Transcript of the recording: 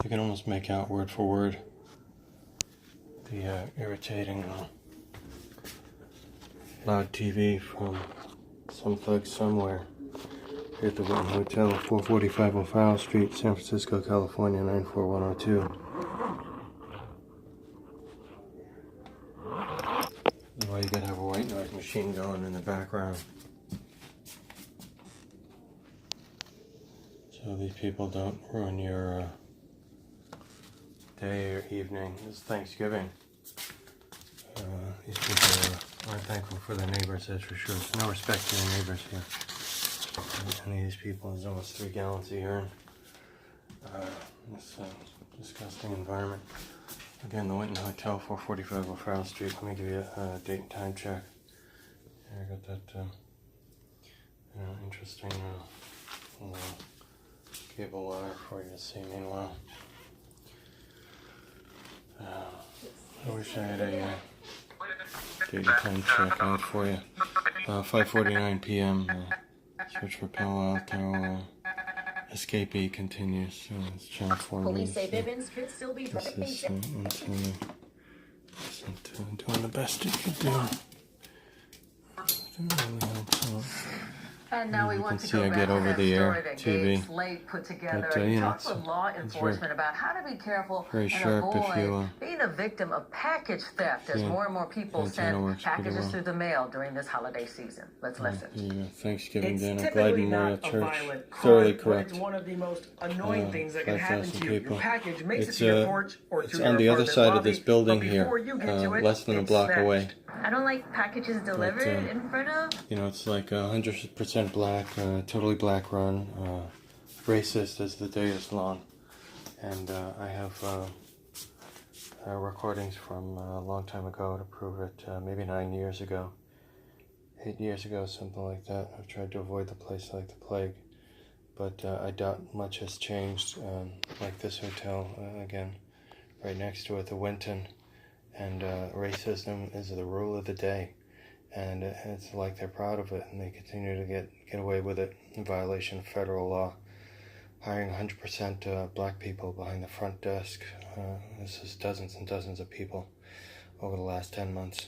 You can almost make out word for word the irritating loud TV from someplace somewhere here at the Winton Hotel, 445 O'Farrell Street, San Francisco, California, 94102. Well, you gotta have a white noise machine going in the background, so these people don't ruin your day or evening. It's Thanksgiving. These people aren't thankful for their neighbors, that's for sure. There's no respect to their neighbors here. Any of these people, there's almost 3 gallons of urine. This disgusting environment. Again, the Winton Hotel, 445 O'Farrell Street. Let me give you a date and time check. Here, I got that interesting little cable wire for you to see. Meanwhile, I wish I had a date and time check out for you. 5:49 p.m. Search for Palo Alto. Escapee continues. So it's channel 4 Police news. say Bivens could still be This is doing the best it could do. Doesn't really help out. And now we want to see go I back get to over that the story air that TV. Gabe Slate put together But, and you know, talked with law enforcement about how to be careful very and sharp if avoid you, being a victim of package theft as yeah, more and more people the send antenna works pretty packages well. through the mail during this holiday season. Let's listen. Here you go. Thanksgiving It's dinner, Glide typically Memorial not a Church. violent Thoroughly crime, but correct. it's one of the most annoying things that can happen 5,000 to you. people. Your package makes It's, it to your porch or it's to on your the other apartment side of lobby, this building but here, before you get to it, less than a it's block snatched. away. I don't like packages delivered in front of. You know, it's like 100% black, totally black run, racist as the day is long. And I have recordings from a long time ago to prove it, maybe 9 years ago, 8 years ago, something like that. I've tried to avoid the place like the plague, but I doubt much has changed, like this hotel, again, right next to it, the Winton, and racism is the rule of the day. And it's like they're proud of it, and they continue to get away with it in violation of federal law. Hiring 100% black people behind the front desk. This is dozens and dozens of people over the last 10 months.